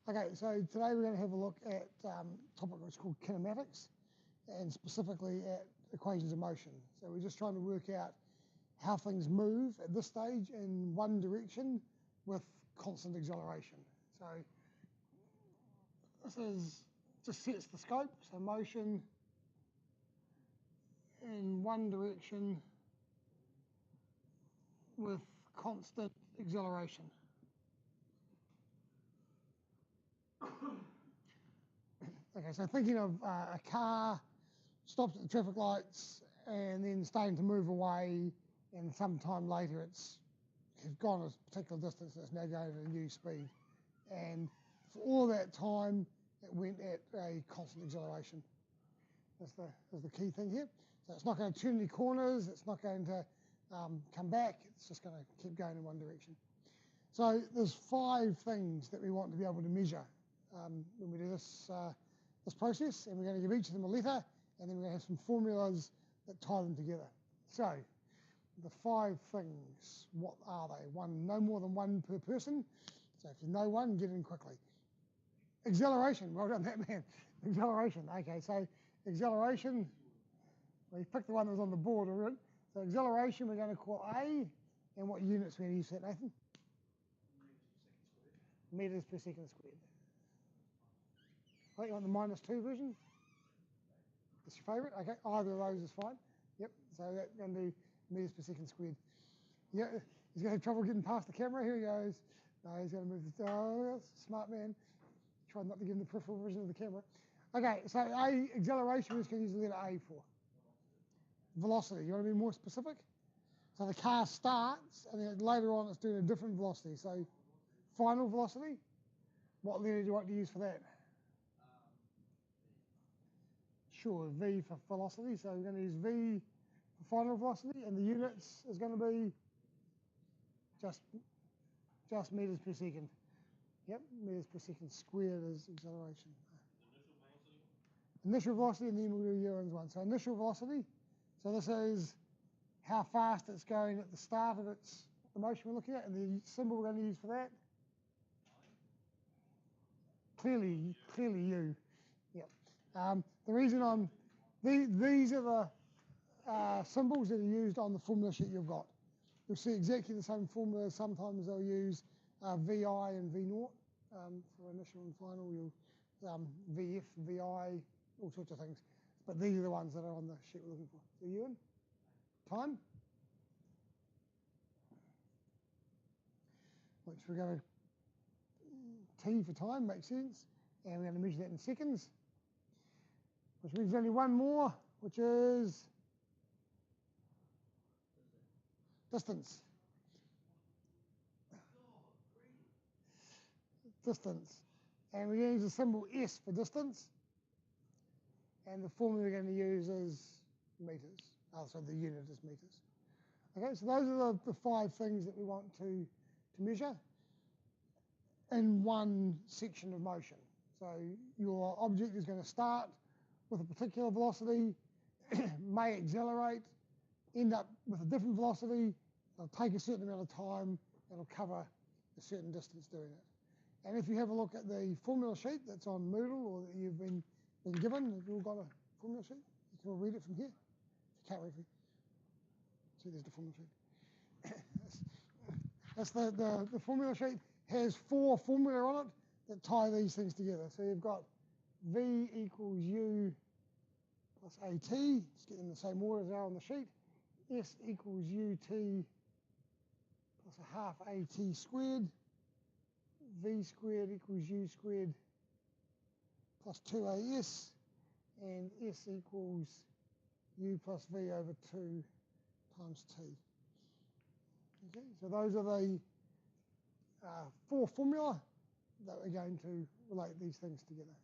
Okay, so today we're going to have a look at a topic which is called kinematics, and specifically at equations of motion. So we're just trying to work out how things move at this stage in one direction with constant acceleration. So this is just sets the scope, so motion in one direction with constant acceleration. Okay, so thinking of a car stops at the traffic lights and then starting to move away, and sometime later it's gone a particular distance and it's now going at a new speed. And for all that time, it went at a constant acceleration. That's the key thing here. So it's not going to turn any corners, it's not going to come back, it's just going to keep going in one direction. So there's 5 things that we want to be able to measure when we do this process, and we're going to give each of them a letter, and then we're going to have some formulas that tie them together. So the 5 things, what are they? No more than one per person. So if you know one, get in quickly. Acceleration, well done that man. Acceleration, okay, so acceleration, well you picked the one that was on the board already. So acceleration we're going to call A, and what units we're going to use for that, Nathan? Meters per second squared. Right, you want the -2 version? That's your favourite? Okay, either of those is fine. Yep, so that's going to do meters per second squared. Yeah, he's going to have trouble getting past the camera. Here he goes. No, he's going to move the, oh, smart man. Try not to give him the peripheral vision of the camera. Okay, so A, acceleration, we're just going to use the letter A for. Velocity, you want to be more specific? So the car starts, and then later on it's doing a different velocity. So final velocity, what letter do you want to use for that? Sure, V for velocity, so we're going to use V for final velocity, and the units is going to be just meters per second. Yep, meters per second squared is acceleration. Initial velocity? Initial velocity, and then we'll do Ewan's one. So initial velocity, so this is how fast it's going at the start of the motion we're looking at, and the symbol we're going to use for that? Clearly U. Yep. The reason these are the symbols that are used on the formula sheet you've got. You'll see exactly the same formula. Sometimes they'll use VI and V naught for initial and final. You'll VF, VI, all sorts of things. But these are the ones that are on the sheet we're looking for. So Ewan, time, which we're going to T for time, makes sense, and we're going to measure that in seconds, which means only one more, which is distance. Distance. And we're going to use the symbol S for distance, and the formula we're going to use is meters. So the unit is meters. Okay, so those are the 5 things that we want to measure in one section of motion. So your object is going to start with a particular velocity, may accelerate, end up with a different velocity, it'll take a certain amount of time, it'll cover a certain distance doing it. And if you have a look at the formula sheet that's on Moodle, or that you've been given, if you've all got a formula sheet, you can all read it from here. If you can't read it, see there's the formula sheet. That's the formula sheet has 4 formula on it that tie these things together. So you've got V equals U plus AT, just get them in the same order as they are on the sheet. S equals UT plus a half AT squared. V squared equals U squared plus 2AS. And S equals U plus V over 2 times T. Okay, so those are the 4 formula that we're going to relate these things together.